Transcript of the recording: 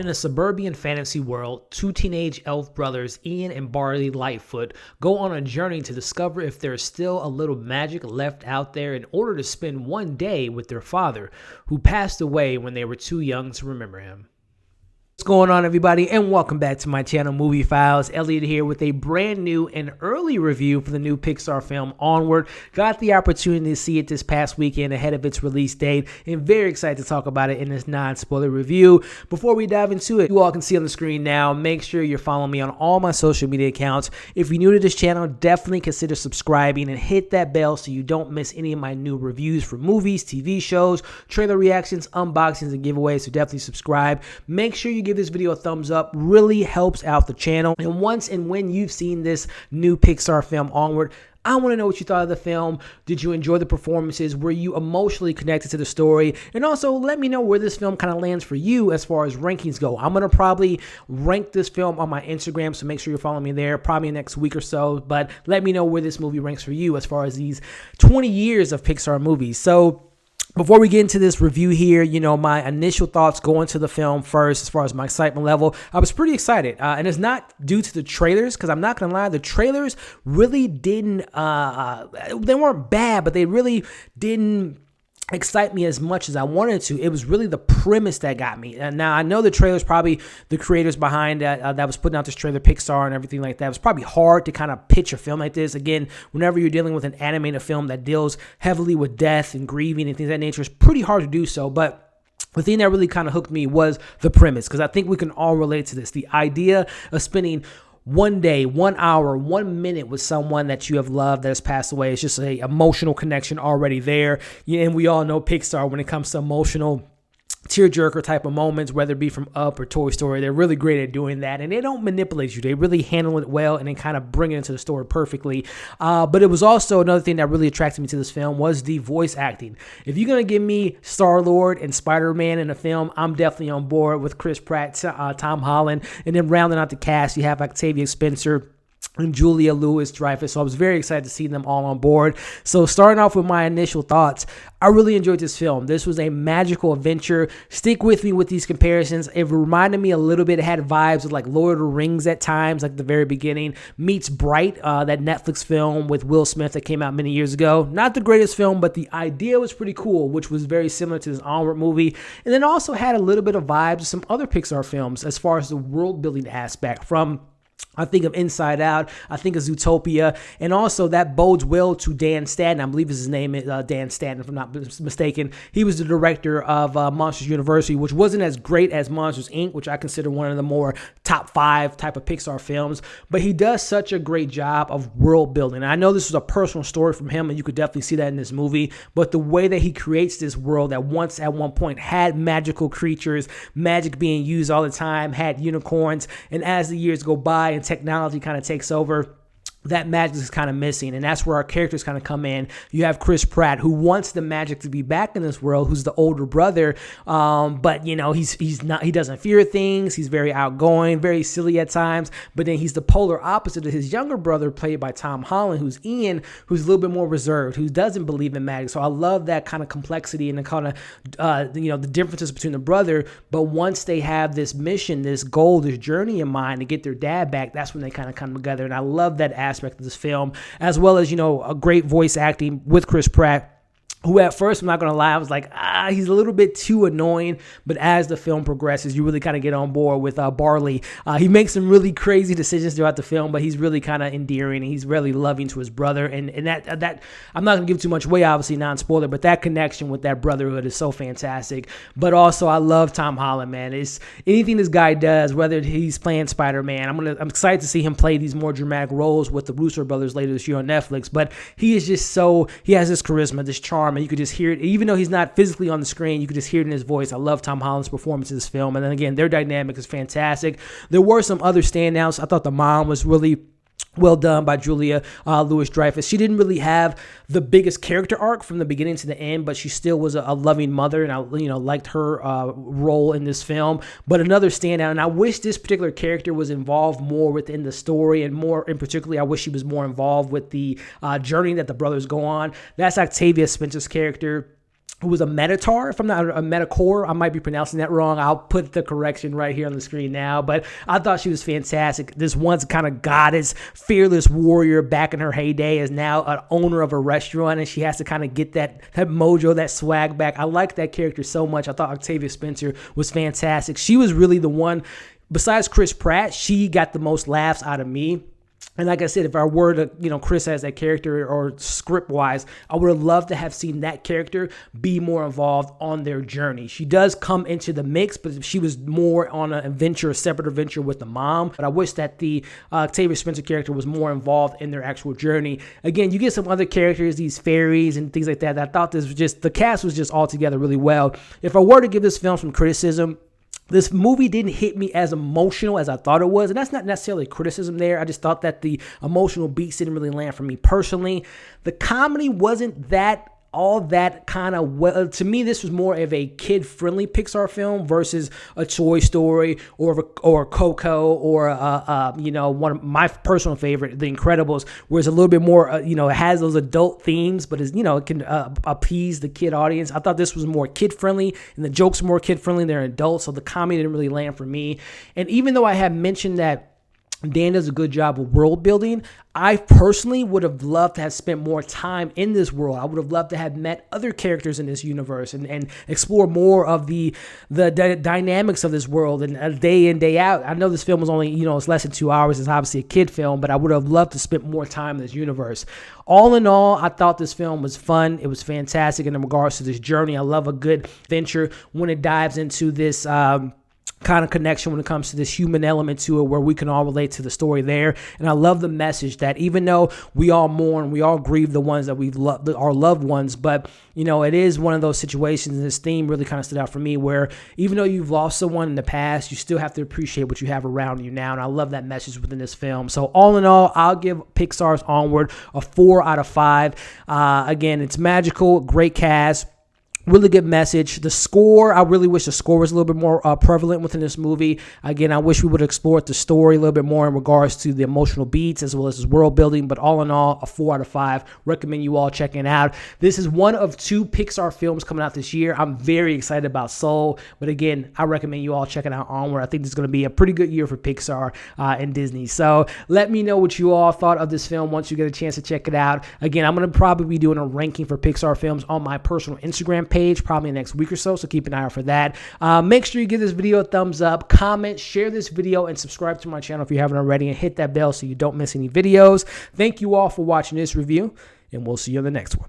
In a suburban fantasy world, two teenage elf brothers, Ian and Barley Lightfoot, go on a journey to discover if there is still a little magic left out there in order to spend one day with their father, who passed away when they were too young to remember him. What's going on, everybody, and welcome back to my channel, Movie Files. Elliot here with a brand new and early review for the new Pixar film Onward. Got the opportunity to see it this past weekend ahead of its release date, and very excited to talk about it in this non-spoiler review. Before we dive into it, you all can see on the screen now, make sure you're following me on all my social media accounts. If you're new to this channel, definitely consider subscribing and hit that bell so you don't miss any of my new reviews for movies, TV shows, trailer reactions, unboxings, and giveaways, so definitely subscribe. Make sure you give this video a thumbs up, really helps out the channel. And once and when you've seen this new Pixar film Onward, I want to know what you thought of the film. Did you enjoy the performances? Were you emotionally connected to the story? And also let me know where this film kind of lands for you as far as rankings go. I'm going to probably rank this film on my Instagram, so make sure you're following me there probably next week or so. But let me know where this movie ranks for you as far as these 20 years of Pixar movies. So before we get into this review here, my initial thoughts going to the film first, as far as my excitement level, I was pretty excited. And it's not due to the trailers, because I'm not going to lie, the trailers really didn't, they weren't bad, but they really didn't excite me as much as I wanted to. It was really the premise that got me. And now I know the trailer's probably the creators behind that was putting out this trailer, Pixar and everything like that. It was probably hard to kind of pitch a film like this. Again, whenever you're dealing with an animated film that deals heavily with death and grieving and things of that nature, it's pretty hard to do so. But the thing that really kind of hooked me was the premise, because I think we can all relate to this. The idea of spending one day, 1 hour, 1 minute with someone that you have loved that has passed away. It's just an emotional connection already there. And we all know Pixar, when it comes to emotional tearjerker type of moments, whether it be from Up or Toy Story, they're really great at doing that, and they don't manipulate you. They really handle it well and then kind of bring it into the story perfectly. But it was also another thing that really attracted me to this film was the voice acting. If you're going to give me Star-Lord and Spider-Man in a film, I'm definitely on board with Chris Pratt, Tom Holland, and then rounding out the cast, you have Octavia Spencer and Julia Louis-Dreyfus. So I was very excited to see them all on board. So starting off with my initial thoughts, I really enjoyed this film. This was a magical adventure. Stick with me with these comparisons. It reminded me a little bit, it had vibes of like Lord of the Rings at times, like the very beginning, meets Bright, that Netflix film with Will Smith that came out many years ago. Not the greatest film, but the idea was pretty cool, which was very similar to this Onward movie. And then also had a little bit of vibes of some other Pixar films as far as the world building aspect, from I think of Inside Out, I think of Zootopia, and also that bodes well to Dan Stanton. I believe his name is Dan Stanton, if I'm not mistaken. He was the director of Monsters University, which wasn't as great as Monsters, Inc., which I consider one of the more top 5 type of Pixar films, but he does such a great job of world building. And I know this was a personal story from him, and you could definitely see that in this movie, but the way that he creates this world that once at one point had magical creatures, magic being used all the time, had unicorns, and as the years go by and technology kind of takes over, that magic is kind of missing, and that's where our characters kind of come in. You have Chris Pratt, who wants the magic to be back in this world, who's the older brother, but he's not. He doesn't fear things. He's very outgoing, very silly at times. But then he's the polar opposite of his younger brother, played by Tom Holland, who's Ian, who's a little bit more reserved, who doesn't believe in magic. So I love that kind of complexity and the kind of the differences between the brother. But once they have this mission, this goal, this journey in mind to get their dad back, that's when they kind of come together. And I love that aspect of this film, as well as a great voice acting with Chris Pratt, who at first, I'm not going to lie, I was like, he's a little bit too annoying. But as the film progresses, you really kind of get on board with Barley. He makes some really crazy decisions throughout the film, but he's really kind of endearing, and he's really loving to his brother. And that I'm not going to give too much away, obviously, non-spoiler, but that connection with that brotherhood is so fantastic. But also, I love Tom Holland, man. It's anything this guy does, whether he's playing Spider-Man, I'm excited to see him play these more dramatic roles with the Russo brothers later this year on Netflix. But he is just he has this charisma, this charm, and you could just hear it. Even though he's not physically on the screen, you could just hear it in his voice. I love Tom Holland's performance in this film. And then again, their dynamic is fantastic. There were some other standouts. I thought the mom was really well done by Julia Louis-Dreyfus. She didn't really have the biggest character arc from the beginning to the end, but she still was a loving mother, and I liked her role in this film. But another standout, and I wish this particular character was involved more within the story, and more in particularly, I wish she was more involved with the journey that the brothers go on. That's Octavia Spencer's character. who was a Metatar, if I'm not a Metacore. I might be pronouncing that wrong. I'll put the correction right here on the screen now. But I thought she was fantastic. This once kind of goddess, fearless warrior back in her heyday is now an owner of a restaurant, and she has to kind of get that mojo, that swag back. I like that character so much. I thought Octavia Spencer was fantastic. She was really the one, besides Chris Pratt, she got the most laughs out of me. And like I said, if I were to, Chris as that character or script-wise, I would have loved to have seen that character be more involved on their journey. She does come into the mix, but she was more on an adventure, a separate adventure with the mom. But I wish that the Octavia Spencer character was more involved in their actual journey. Again, you get some other characters, these fairies and things like that. I thought this was just, the cast was just all together really well. If I were to give this film some criticism, this movie didn't hit me as emotional as I thought it was. And that's not necessarily criticism there. I just thought that the emotional beats didn't really land for me personally. The comedy wasn't all that kind of well. To me, this was more of a kid-friendly Pixar film versus a Toy Story or Coco or one of my personal favorite, The Incredibles, where it's a little bit more, it has those adult themes, but it can appease the kid audience. I thought this was more kid-friendly, and the jokes were more kid-friendly than adults, so the comedy didn't really land for me. And even though I had mentioned that Dan does a good job of world building, I personally would have loved to have spent more time in this world. I would have loved to have met other characters in this universe and explore more of the dynamics of this world and day in, day out. I know this film was only, it's less than 2 hours. It's obviously a kid film, but I would have loved to spend more time in this universe. All in all, I thought this film was fun. It was fantastic in regards to this journey. I love a good venture when it dives into this kind of connection when it comes to this human element to it, where we can all relate to the story there. And I love the message that even though we all mourn, we all grieve the ones that we've loved, our loved ones, but it is one of those situations, and this theme really kind of stood out for me, where even though you've lost someone in the past, you still have to appreciate what you have around you now. And I love that message within this film. So all in all, I'll give Pixar's Onward a 4 out of 5. Again, it's magical, great cast, really good message. The score, I really wish the score was a little bit more prevalent within this movie. Again, I wish we would have explored the story a little bit more in regards to the emotional beats as well as his world building. But all in all, a 4 out of 5. Recommend you all checking it out. This is one of 2 Pixar films coming out this year. I'm very excited about Soul. But again, I recommend you all checking out Onward. I think this is going to be a pretty good year for Pixar and Disney. So let me know what you all thought of this film once you get a chance to check it out. Again, I'm going to probably be doing a ranking for Pixar films on my personal Instagram page probably next week or so keep an eye out for that. Make sure you give this video a thumbs up, comment, share this video, and subscribe to my channel if you haven't already, and hit that bell so you don't miss any videos. Thank you all for watching this review, and we'll see you on the next one.